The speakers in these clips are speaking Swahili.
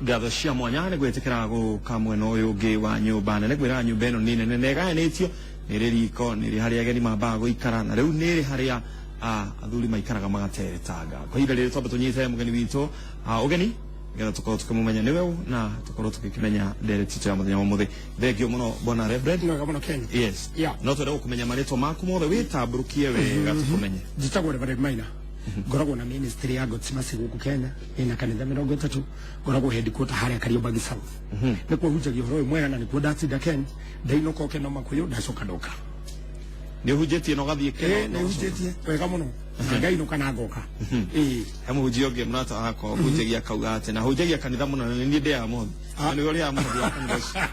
gatho cia mwanya nä gwä tä kä ra gå ka mwena å yå ngä wa nyå mba nene kwä ra nyå mba ä no nä nene negayanä tio nä rä riko nä rä harä ageni mambaga gå ikara na rä u nä rä harä a athuri maikaraga magateretanga kwa ihinda rä rä twambe tå nyite må geni witå å geni getha tå korwo tå kä må menya nä we na tå korwo tå gä kä menya ndereti ya må thenya wa må thä thengio må no bona Reverend yes no twende gå kå menya marä two maku mothe wä tambå rå kie wega tå kå menye njitagwo Reverend Maina ngoragwo na ministry ya Godsmasi gũkũ Kenya ina kanitha 30 ngoragwo headquarter harĩa Kariobangi South nĩkuo hunjagia ũhoro ũyũ mwega na nĩkuo ndatinda Kenya ndainoka Kenya Makuyu ndacoka ndoka nĩ hunjĩtie na ũgathiĩ Kenya nĩ hunjĩtie wega mũno ngainoka na ngoka mũhunjia ũngĩ mũrata wakwa hunjagia kauga atĩ na hunjagia kanitha mũno na niĩ ndĩaga mũhothi nĩ ũrĩa mũhothi wa kanitha ũcio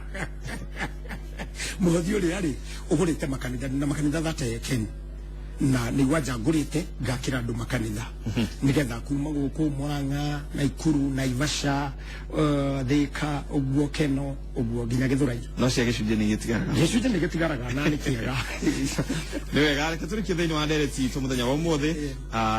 mũhothi ũrĩa rĩ ũgũrĩte makanitha na makanitha thate Kenya na ni waja ngurite ngakira andu makanitha nigetha kuma guku Murang'a Naikuru Naivasha Thika uguo Keno uguo nginya Githurai no cia gicunje ni gitigaraga na ni kiega ni wega reke turi kithaini wa ndereti tu muthenya wa umuthi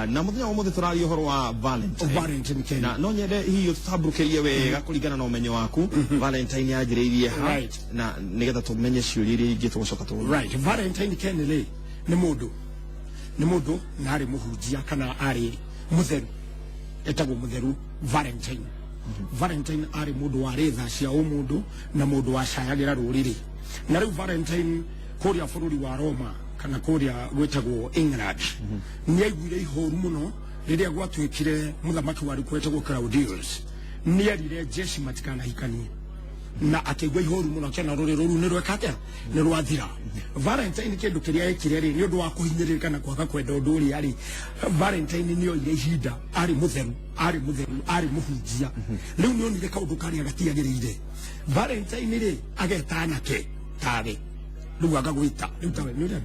na muthenya wa umuthi turaria uhoro wa Valentine na no nyende hiyo tutaburukirie wega kuringana na umenyo waku Valentine yagiriirie ha na nigetha tumenye ciuria iria ingi tugocoka tu Valentine Kennedy ni mundu na ari muhunjia kana ari mutheru etagwo mutheru Valentine Valentine ari mundu wa retha cia umundu na mundu wa cayagira ruriri na riu Valentine kuria bururi wa Roma kana kuria gwetagwo England ni aiguire ihoru muno riria gwatwikire muthamaki wari kwetagwo Claudius ni arire jeshi matikana hikanie na akigwa ihoru muno kena ruriro ru ni rwekate ni rwathira Valentine kindu kiria ekire ri ni undu wa kuhinyiririka na kwaga kwenda undu uri ari Valentine ni oire ihinda ari mutheru ari muhunjia riu ni onire kaundu kari agatiagirire Valentine ri agetana ke tare riu agagwita riu tawe ni uri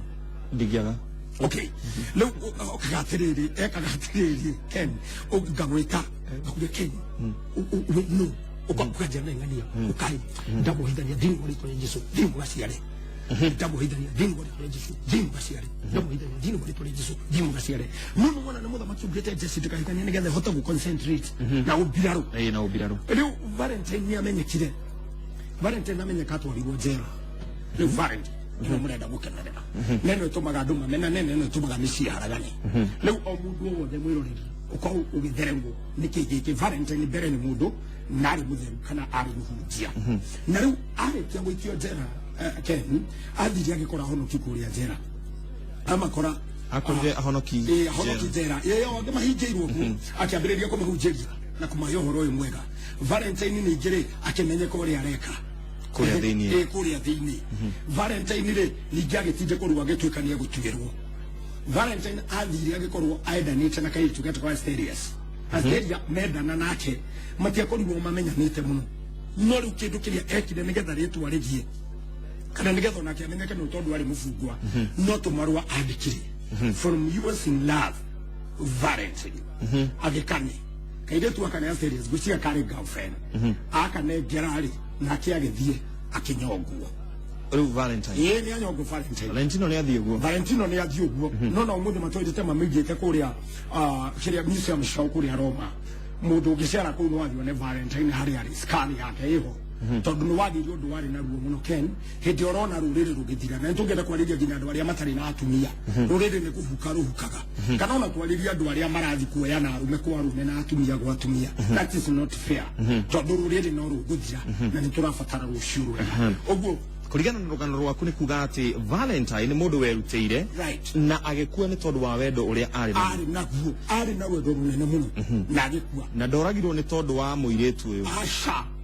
ndigiaga okay riu okatiriri Ken ugagwita akuge Ken no ukakujana ngania ukai ndabo hidania dini wali kwa Yesu dini wasiale ndabo hidania dini wali kwa Yesu dini wasiale ndabo hidania dini wali kwa Yesu dini wasiale muno mwana na mutha matugete Yesu tukahitania nigethe hota ku concentrate na ubiraru na ubiraru riu Valentine ni amenyekire Valentine amenyeka twarirwo njera riu Valentine ni murenda gukenerera neno tumaga nduma mena neno tumaga misi haragani riu o mundu wothe mwiroreri uko ugitherengwo nikigiki Valentine bere ni mundu nari mutheru kana ari muhunjia na riu arikia gwikio njera Ken athiri agikora honoki kuria njera amakora akorire ahonoki njera yeyo ngamahinjirwo akiambiriria kumuhunjiria na kumayo horo uyu mwega Valentine ni ngire akimenye ko ri areka kuria thiini kuria thiini Valentine ri ningi agitinde kurwa agitwikania gutwirwo Valentine athiri agikorwo aidanite na kai tugete kwa Asterius Asteria mendana nake matiakorirwo mamenyanite muno no riu kindu kiria ekire nigetha ritwa rigie kana nigetha nake amenyeke no tondu ari mufungwa no tumarwa andikire from yours in love Valentine agikane kaide tu akane Asterius gucia kare girlfriend akane gerari nake agithie akinyongwo riu Valentine ni anyongo Valentine Valentino ni athie guo no no muthe matwite mamigite kuria kiria museum show kuria Roma mundu ungiciara kuu no wathio ne Valentine hari ari scan yake iho tondu no wathio undu wari na ruo muno Ken hindi orona ruriri rugithira na ntungenda kwariria nginya andu aria matari na atumia ruriri ni kuhuka ruhukaga kana ona kwariria andu aria marathi kuoya na arume kwa arume na atumia gwa atumia that is not fair tondu ruriri no ruguthira na ni turabatara ruciuru oguo kurigana na rugano rwaku ni kuga ati Valentine mundu werutire na agikua ni tondu wa wendo uria ari na wendo runene muno na agikua na ndoragirwo ni tondu wa muiritu uyu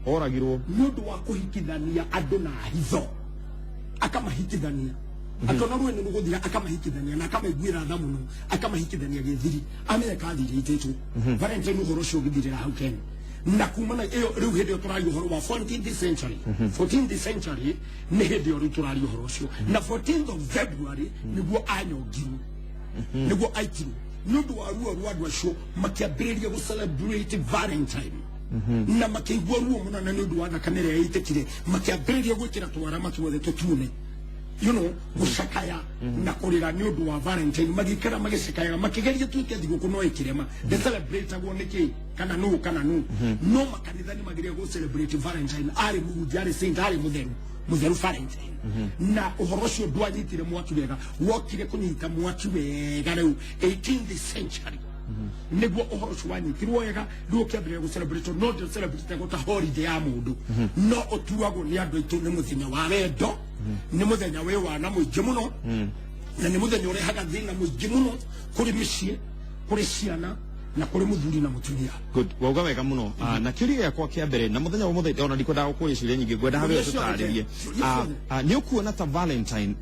oragirwo mundu wa kuhikithania andu na hitho akamahikithania akona ruo ni guthira akamahikithania na akamaiguira tha muno akamahikithania githiri ameka athire itetu Valentine uhoro cio githirira hau Kenya na kumana iyo riu hindi turari uhoro wa 14th century 14th century ni hindi iyo turari uhoro cio na 14th of February niguo anyongiru niguo aikiru nundu wa ruo rwa andu acio makiambiriria gu celebrate Valentine na makigwa ruo muno na nundu wa thakame iria itekire makiambiriria gwikira twara matuothe tutune you know gucakaya na kurira ni undu wa Valentine magikara magicakaya makigeria tuike thiguku no ikirema the celebrate go niki kana no no makanitha ni magiria go celebrate Valentine ari muhunjia ari saint ari mutheru Valentine na uhoro cio ndwanyitire mwaki wega wokire kunyita mwaki wega riu 18th century niguo uhoro cio wanyitirwo wega ndio kiambire go celebrate no the celebrate go ta holiday ya mundu no otuagwo ni andu aitu ni muthenya wa wendo ni muthenya we wana muingi muno na ni muthenya urehaga thina muingi muno kuri micii kuri ciana na kuri muthuri na mutumia. Good. Wauga wega muno. Na kiuria yakwa kia mbere na muthenya wa muthenya ona ndikwendaga gukuria nyingi ngwenda habe tutaririe. Ni ukuona ta Valentine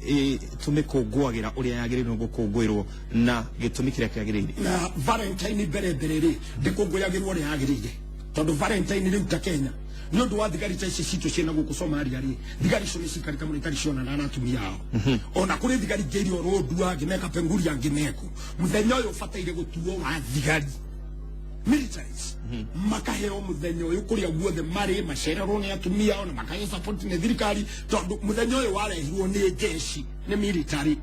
tumikungwagira uria yagirirwo gukungwirwo na gitumi kiria kiagirire. Na Valentine mbere ri ndikungwiragirwo uria yagirire. Tondu Valentine riu ta Kenya no ndo wa thigari ici citu ciena guku Somalia ri thigari cio ni cikari kamwe itari ciona na atumia ao ona kuri thigari ngiri orondua ngimeka penguria ngimeku muthenya uyu fataire gutuo wa thigari militaries makaheo muthenya uyu kuria guothe mari macererwo ni atumia ona makahe support ni thirikari tondu muthenya uyu warehirwo ni jeshi ni military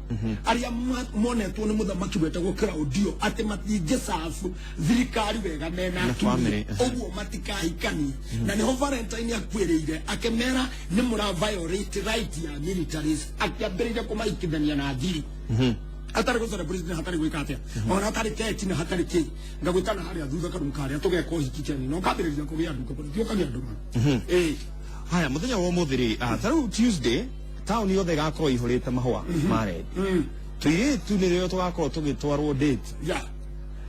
aria monetwo ni muthamaki wetagwo Claudio ati matinge safu thirikari wega mena atumia oguo matikahikani na niho Valentine akwirire akemera ni mura violate right ya militaries akiambirire kumaikithania na thiri atari go celebrate hatari gwikatia ona atari keti na hatari ki ngagwitana hari athutha kadumkari atugeka uhikikeni no kabiriria kugia nduka bali tio kania nduma haya muthenya wa muthiri taru Tuesday town yothe gakorwo ihurite mahua mare tuiretu ni rio tugakorwo tugitwarwo date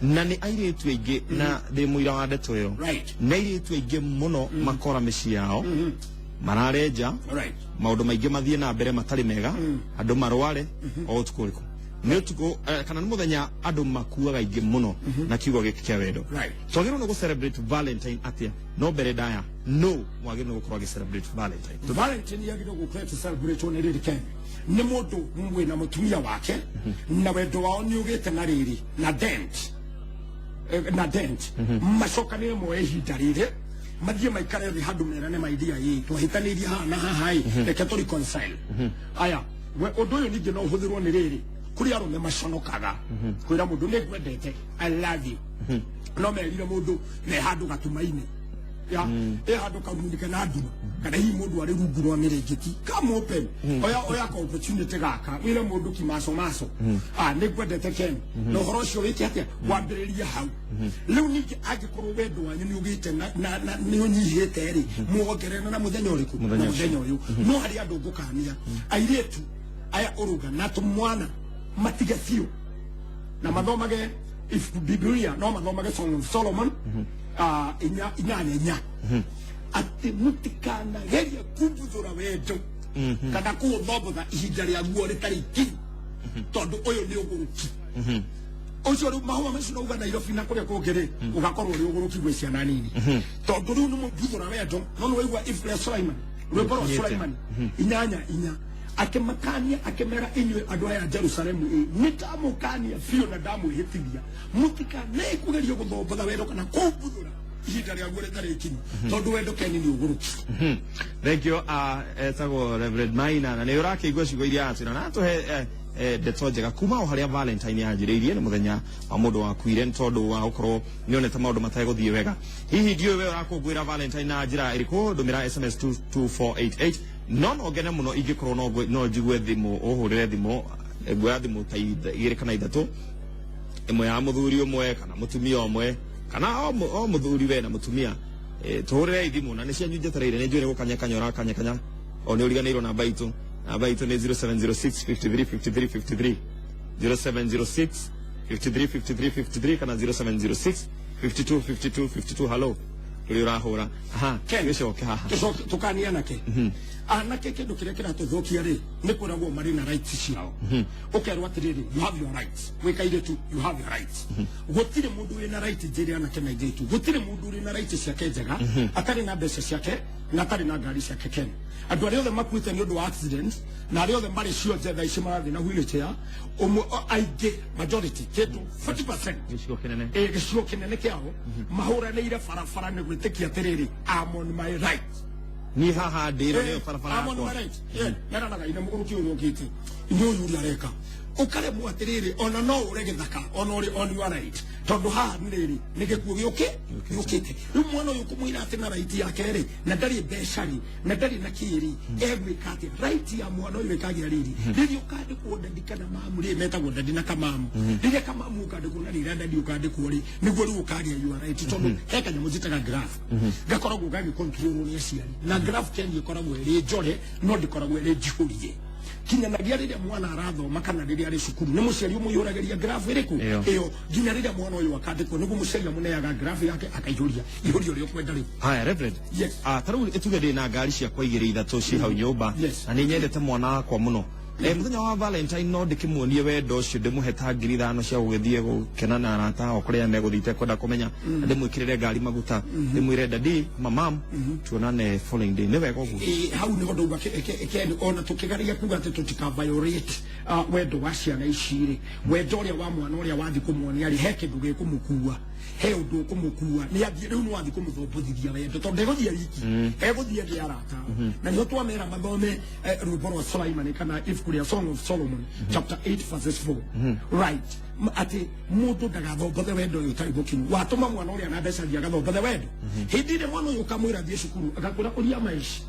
na ni airetu aingi na ndi muira wa ndeto iyo na airetu aingi muno makora micii yao mararenja maundu maingi mathie na mbere matari mega andu marware o tukuriko ni tuko kana ni muthenya andu makuaga aingi muno na kiugo giki kia wendo twagirwo no go celebrate Valentine atia no mbere daya no mwagirwo no gukorwo celebrate Valentine Valentine yagirwo go celebrate on riri Kenya ni mundu mwe na mutumia wake na wendo wao ni ugite na riri na dent macokanire moe ihinda riri mathie maikare thi handu merane maidia yi twahitanirie ha na hai reke to reconcile aya we undu uyu ningi no uhuthirwo ni riri kuri arume maconokaga kwira mundu ni gwendete I love you no merire mundu ne handu gatumaine ya handu kamunika na nduma kana hi mundu ari rungu rwa mirengeti come open oya ka opportunity gaka wire mundu kimaso ni gwendete Ken no horo cio wiki atia wambiriria hau riu ningi agikorwo wendo wanyu ni ugite na ni unyihite ri muongerera na muthenya uriku muthenya uyu no hari andu ngukania airetu aya uruga na tumwana matigacio na mathomage if Biblia no mathomage Song of Solomon inya ati mutikana geria kumbuthura wendo kana kuthobotha ihinda ria guo ritari ki tondu uyu ni uguruki ucio ru mahua macio no uga Nairobi na kuria kungiri ugakorwo ri uguruki gwe ciana nini tondu ru ni mumbuthura wendo no weigua Ifle Sulaiman rweboro Sulaiman inya akimakania akemera inywe andu aya Jerusalemu nitamukania fio na damu hitithia mutikana kugeria guthobotha wendo kana kumbuthura ihinda ria guo ritari ki tondu wendo Keni ni uguruki. Thank you etago Reverend Maina na ni urakeigua ciugo iria atira na tuhe ndeto njega kuma o haria Valentine yanjiriirie ni muthenya wa mundu wakuire tondu wa ukorwo nionete maundu matai guthie wega hihi ndiwe we urakungwira Valentine na njira iriku ndumira SMS 22488 non ogene muno ingikorwo no njigwe thimu uhurire thimu ngwa thimu ta igiri kana ithatu imwe ya muthuri umwe kana mutumia umwe kana o muthuri we na mutumia tuhurire thimu na nicia nyunjetereire ni njwire gukanyakanya urakanyakanya o ni uriganirwo namba itu ni 0706 53 53 53 0706 53 53 53 kana 0706 52 52 52 hello tuli urahura kesho tukania nake anake kindu kiria kiratuthukia ri ni kuragwo mari na rights ciao ukerwo atiriri you have your rights wikaire tu you have your rights gutire mundu wina right njiri anake na ijetu gutire mundu wina rights ciake njega atari na mbeca ciake na atari na ngari ciake Kenya andu aria othe makuite ni undu wa accident na aria othe mari cio njetha ici marathi na wheelchair aingĩ majority kitu 40% gĩcigo kĩnene kĩao mahuranĩire barabara nĩ gwĩtĩkia atĩrĩrĩ I'm on my right ni haha ndiro ni farafara amon right nera naga ina muguru kiyo ngite nyo yuri areka ukare mu atiriri ona no urege thaka ona uri on you right tondu ha ndiriri nigekuo gioke yukite umwana uyu kumwira ati na right yake ri na ndari beshari na ndari na kiri every kati right ya mwana uyu kagira riri riri ukade ku ndandika na mamu ri meta ku ndandina kamamu riri kamamu ukade ku ndari ndandi ukade ku ri niguo ri ukaria you right tondu heka nyamu zitaga graph gakoragwo gagi control ni aciari na graph kendi ikoragwo ri njore no ndikoragwo ri jihurie kinya na giari ya mwana arathoma kana riria ari cukuru ni muciari umuyurageria graph iriku iyo ginya riria mwana uyu akandikwo niguo muciari muneaga graph yake akaihuria ihurio rio kwenda ri haya reverend taru etuge ndi na ngari cia kwa igiri ithatu ci hau nyumba na ni nyendete mwana wakwa muno muthenya wa Valentine no ndikimuonie wendo ucio ndimuhe ta 5,000 cia gugithie gukenana arata o kuria meguthite kwenda kumenya ndimwikirire ngari maguta ndimwire dadi mamam tuonane following day ni wega uguo hau ni gondo ke ona tukigaria kuga ati tutika violate wendo wa ciana iciri wendo uria wa mwana uria wathi kumuonia ri heke nduge kumukua he undu kumukua ni athie riu no wathi kumuthobothithia wendo tondu eguthia riki eguthia ri arata na nio twamera mathome rwimbo rwa Solomon kana Kuria Song of Solomon chapter 8 verse 4 right ati mundu ndagathobothe wendo uyu tari bukinu watuma mwana uria na mbeca thia gathobothe wendo hindire mwana uyu kamwira thie cukuru akakura uria maishi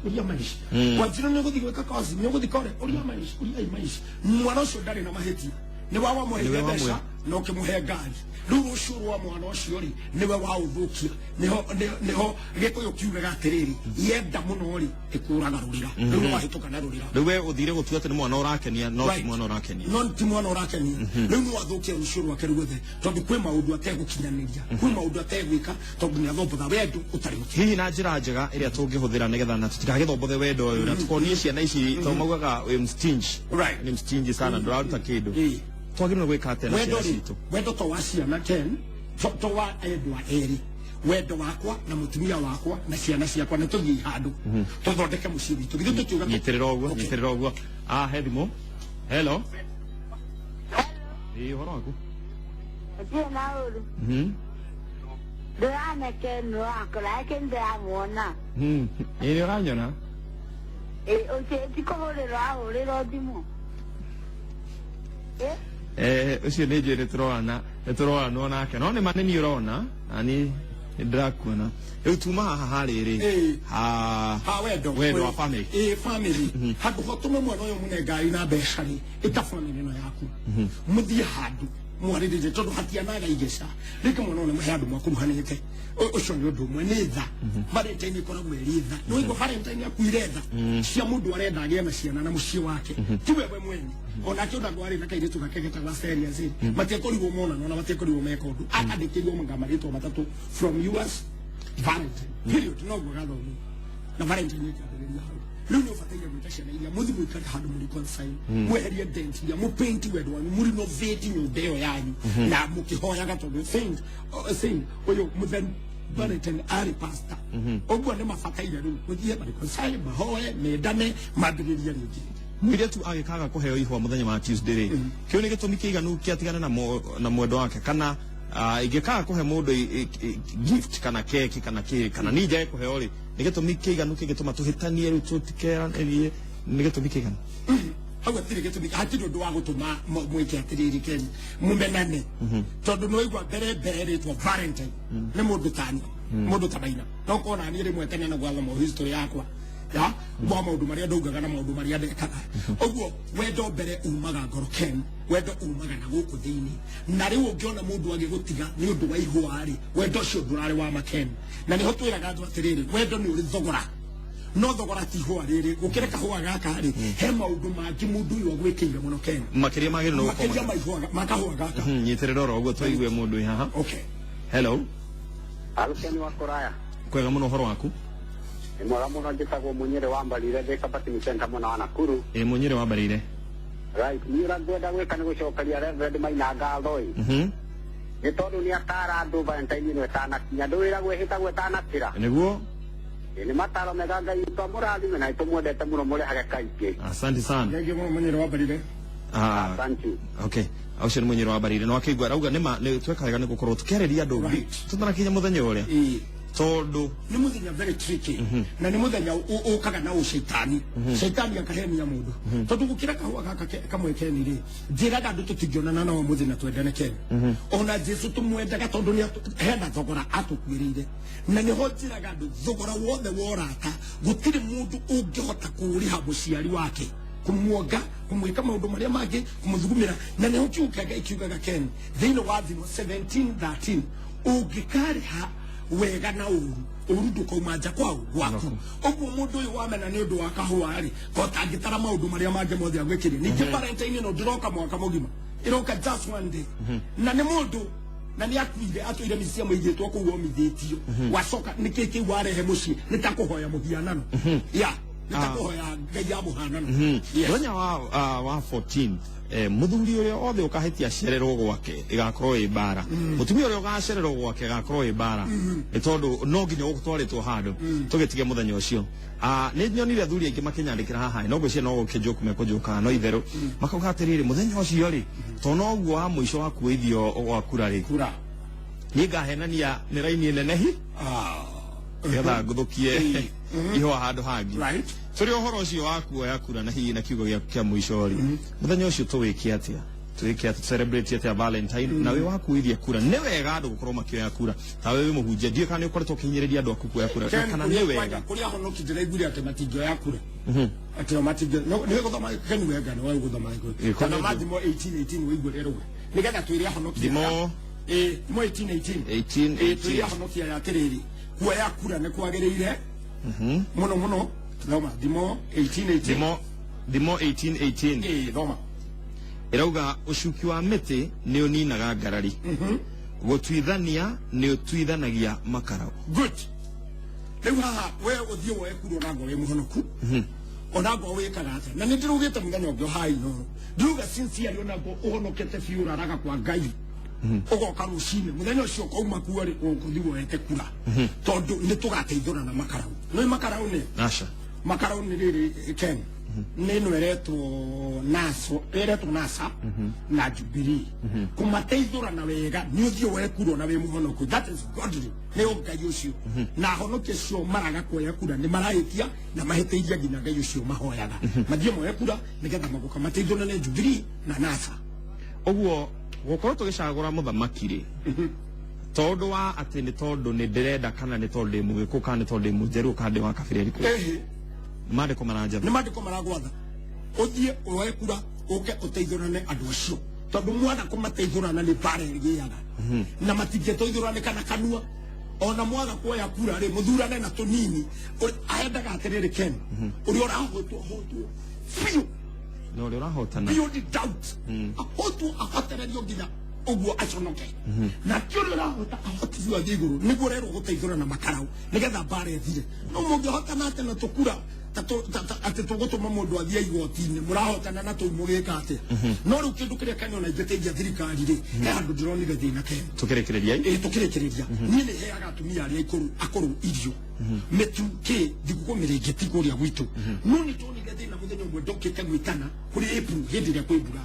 kwa jina ni guthi gweka kazi ni guthi kore uria maishi mwana ucio ndari na maheti ni wawa muhe mbeca no kimuhe ngari riu ucuru wa mwana ucio ri niwe wa uthukia niho gikuyu kiugaga atiriri yenda muno ri ikuraga rurira riu wahituka na rurira riu we uthire gutua ati ni mwana urakenia no ti mwana urakenia no ti mwana urakenia riu ni wathukia ucuru wake ruothe tondu kwi maundu ategukinyaniria kwi maundu ategwika tondu ni athobotha wendo utari hihi na njira njega iria tungihuthira nigetha na tutikagithobothe wendo uyu na tukonie ciana ici to maugaga ni mstingi sana nduraruta kindu twagirwo gwika atena wendo citu wendo to waciana 10 to wa endwa eri wendo wakwa na mutumia wakwa na ciana ciakwa na tuthii handu tuthondeke mucii witu githu tukiuga nyitirira uguo hedimo hello horo waku Ati na uru Dana kenu akora kende amona Iri uranyona oche tikorera ahorera dimu ucio ni njire turona nake no ni manini urona ani ndirakuona riu tuma haha hariri wendo wa family family handu hotume mwana uyu munengai na mbeca ri ita family no yaku muthie handu mwarire tondu hatianaga igeca rike mwana uyu muhe handu mwakuruhanite ucio ni undu umwe ni tha Valentine ikoragwo iri tha no igwa Valentine akuire tha cia mundu arenda agie na ciana na mucii wake tiwe we mwene ona kiona gwari na kairitu gakegeta gwa serious matiekoriwo mona no matiekoriwo mekondu akandikirio mangamarito matatu from US Valentine period no gwagathomi na Valentine ikabereria hau riu ni ubataiye gwita ciana iria muthi mwikare handu muri reconcile mweherie dent ya mupainti wendo wanyu muri novate nyumba iyo yanyu na mukihoyaga tondu saint uyu mutheni Valentine ari pastor ogwo ni mabataire riu muthie reconcile mahoye mendane mambiririe ringi mwire tu agikaga kuheo ihwa muthenya wa Tuesday ri kiu ni gitumi kiiganu kiatigana na mwendo wake kana igikaga kuhe mundu gift kana keki kana nije kuheo ri ni gitumi kiiganu kigituma tuhitanie riu tutikeranĩrie ni gitumi kiiganu hawa tiri gitumi hatiri undu wa gutuma mwike atiriri ken mumenane tondu no igwa mbere ritwa Valentine ni mundu tani mundu tabaina no kona ni rimwe tene na gwatha mo history yakwa ya bwa maundu maria ndaugaga na maundu maria ndekaga ogwo wendo mbere umaga ngoro ken wendo umaga na guku thiini na riu ungiona mundu agigutiga ni undu wa ihwa ri wendo cio ndurari wa maken na niho twiraga andu atiriri wendo ni uri thogora no thogora ti ihwa riri gukire kahua gaka ri he maundu mangi mundu uyu agwikiire muno ken makiria magire no makiria maihwa makahua gaka nyitirira ro ogwo twaigwe mundu haha okay hello Alukeni wa Koraya kwega muno horo waku mwega muno njitagwo Munyere wa Mbarire thika Batini Center muna wa Nakuru Munyere wa Mbarire right ni urangwenda gwika ni gucokeria Reverend Maina ngatho ni tondu ni atara andu Valentine no etanakinya ndwira gwihita gwetanakira niguo ni mataro mega Ngai to murathime na itumwendete muno muri hage kaingĩ asante sana ngai muno Munyere wa Mbarire asante okay aucio ni Munyere wa Mbarire no akigwa rauga ni twekaga ni gukorwo tukereria andu tutanakinya muthenya uria tondu ni muthenya very tricky na ni muthenya ukaga na ushitani shaitani akahenia mundu tondu gukira kahua gaka kamwe keni ri njiraga ndu tutingiona na muthenya twendane keni ona Jesu tumwendaga tondu ni hena thogora atukwirire na ni hojiraga ndu thogora wothe worata gutiri mundu ungihota kuriha muciari wake kumuoga kumwika maundu maria mangi kumuthugumira na ni ukiukaga ikiugaga keni thino wa thimo 17:13 ungikariha wega na uru ndukaumanja kwao gwaku oguo mundu uyu wamena ni undu wa kahua ri kotangitara maundu maria mangi mothe agwikire ningi Valentine no ndiroka mwaka mugima iroka just one day na ni mundu na ni akuire atuire misia muigitwo kuo mithitio wacoka nikiki warehe muci nitakuhoya muhianano ya nitakuhoya ngai ya muhanano muthenya wa 14 muthuri uria othe ukahetia cererwo gwake igakorwo i bara mutumia uria ugacererwo gwake igakorwo i bara ni tondu no nginya gutwaritwo handu tugitige muthenya ucio ni nyonire athuri aingi makinyandikira haha no gwicia no gukinjuku mekunjuka no itheru makauga atiriri muthenya ucio ri to no guo wa muico wa kuithio gwakura ri ni ngahenania ni raini nenehi getha nguthukie iho handu hangi turi uhoro ucio wa kuoya kura na hihi na kiugo kia muico ri muthenya ucio tuwike atia celebrate atia Valentine na we wakuithia kura ni wega andu gukorwo makioya kura ta we muhunjia ndie kana ukoretwo kinyiriria andu akuoya kura kana ni wega kuri aho no kidire iguri ati matingioya kura ati matingio ni guthoma kenu wega no we guthoma kana mathimo 18:18 we igurerwo ni getha twiri aho no kidire mo 18:18 twiri aho no kia ya tiriri kuoya kura ni kwagiriire muno thoma thimo 18:18 thimo 18:18 thoma irauga ucuki wa miti ni uninaga ngarari gutwithania ni utwithanagia makarau good riu haha we uthio we kuro na ngo we muhonoku ona ngo we kagate na nindirugite muthenya ngio hai no ndiruga sincerely ona ngo uhonokete fiura raga kwa ngai ugoka rucine muthenya ucio kauma kuari ukuthi wete kura tondu ni tugateithura na makarau no makarau ni asha makarau ni riri ken neno eretwo nasa na Jubilee kumateithura na wega ni uthio we kuro na we muhonoku that is godly ne ngai ucio na honoke cio maraga kuoya kura ni marahitia na mahiteiria nginya ngai ucio mahoyaga mathie moya kura nigetha magoka mateithura na Jubilee na nasa oguo gukorwo tugicagura muthamaki ri tondu wa ati ni tondu ni ndirenda kana ni tondu ndi mugiku kana ni tondu ndi munjeru kana ndi wa kabira riku mandiko maranja ni mandiko maragwatha uthie oe kura uke uteithurane andu acio tondu mwana kumateithurana ni bare rigiaga na matingetoithurane kana kanua ona mwaga kuoya kura ri muthurane na tunini aendaga atiriri ken uri urahotwo fiu no uri urahotana beyond doubt ahotu ahotererio nginya uguo aconoke na kiuri urahota ahotithio thiguru niguo rero guteithurana makarau nigetha bare thire no mungihotana ate na tukura ati tugutuma mundu athia igotini murahotana na tuimugika ati no riu kindu kiria kanyona ingeteithia thirikari ri he andu ndironire thina kenya tukirekereria tukirekereria ni ni heaga atumia aria akuru irio metu ke digukomerengeti kuria gwitu no ni tonire thina muthenya umwe ndokite gwitana kuri April hindi ria kwibura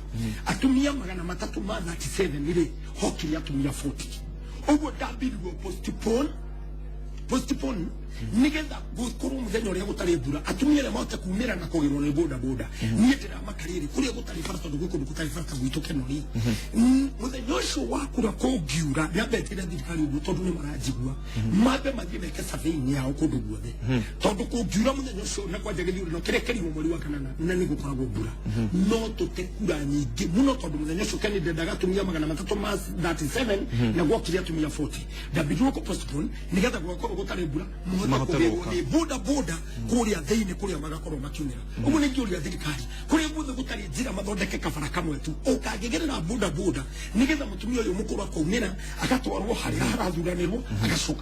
atumia 337 ri hokiri atumia 40 uguo ndambirwo postpone nigetha gukuru muthenya uria gutari mbura atumia ria mote kumira na kugirwo ni boda nie ndira makariri kuria gutari farata gukundu gutari farata gwitu kenori muthenya ucio wakura kungiura niambetire thirikari uguo tondu ni marajigua mabe mathie meke surveying yao kundu guothe tondu kungiura muthenya ucio na kwanja githiuri no kirekerio mweri wa kanana na ni gukoragwo mbura no tutekura nyingi muno tondu muthenya ucio keni ndendaga atumia 337 na gwokire atumia 40 ndabirwo ko postpone nigetha gwakorwo gutari mbura boda kuria thiini kuria magakorwo makiunira ugu ni ngiuria thirikari kuria guothe gutari njira mathondeke kabara kamwe tu ukangegerera boda nigetha mutumia uyu mukuru akaumira agatwarwo haria harathuranirwo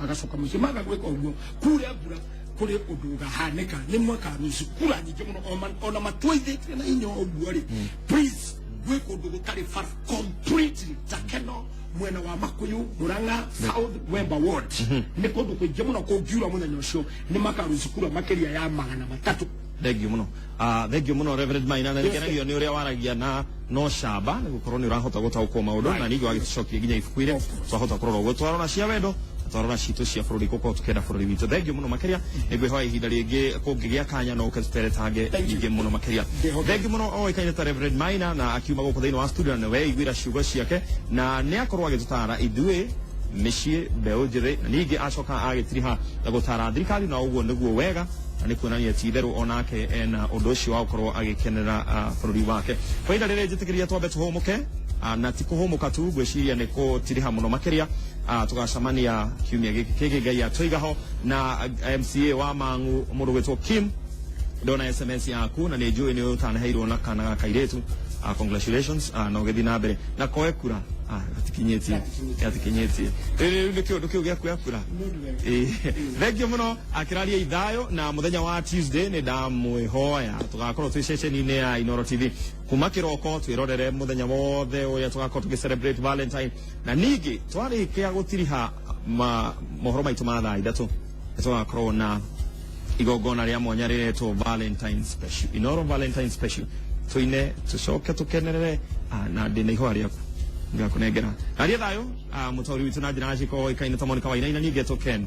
agacoka muci maga gwika uguo kuria mbura kuri undu ugahanika ni mwaka ruci kura nyingi muno ona matwaithitie na inyo uguo ri please gwika undu gutari far completely takeno mwena wa Makuyu Muranga South Wemba Ward ni kundu kuingi muno kungiura muthenya ucio ni makaruzikura makeria ya 300 thank you muno Reverend Maina na nikenagio ni uria waragia na no shamba ni gukorwo ni urahota gutaukwo maundu na ningi wagicokia nginya ifuku-ire twahota kurora uguo twarona cia wendo twarora citå cia bå rå ri gå korwo tå kenda bå rå ri witå thengio må no makä ria nä ngwä hoya ihinda rä ngä kå ngä gä a kanya no å kätũteretange ingä må no makä ria thengio må no oäkaine ta Reverend Maina na akiuma gå kå thä inä wa studio na we iguä ra ciugo ciake na nä akorwo agä tå tara ithuä mĩciĩ mbeũ njĩthĩ na ningĩ acoka agĩtiriha na gũtara thirikari na ũguo nĩguo wega na nĩ kuonania ti itherũ onake ena ũndũ ũcio wa gũkorwo agĩkenera bũrũri wake kwa ihinda rĩrĩ njĩtĩkĩria twambe tũhũmũke na ti kũhũmũka tu ngwĩciria nĩ kũtiriha mũno makĩria tũgacemania kiumia gĩkĩ kĩngĩ Ngai atũiga ho na MCA wa Mang'u mũndũ gwĩtwo Kim ndona SMS yaku na nĩ njũĩ nĩ ũtaneheirwo na kana ga kairĩtu congratulations na ũgĩthiĩ na mbere na koe kura gatikinyĩtie rĩu nĩ kĩũndũ kĩu gĩaku gĩa kura thengio mũno akĩraria ithayũ na mũthenya wa Tuesday nĩ ndamwĩhoya tũgakorwo twĩ ceceni-inĩ ya Inooro TV kuma kĩroko twĩrorere mũthenya wothe ũrĩa tũgakorwo tũgĩ-celebrate Valentine na ningĩ twarĩkia gũtiriha mohoro maitũ ma thaa ithatũ nĩ tũgakorwo na igongona rĩa mwanya rĩretwo Valentine Special Inooro Valentine Special tuine tucoke tukenerere na ndina ihoa rĩaku ngakũnengera aria thayũ mũtaũri witũ na njĩra ya ciko ĩkaine ta Monica Wainaina ningĩ to Ken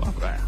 wa Kuraya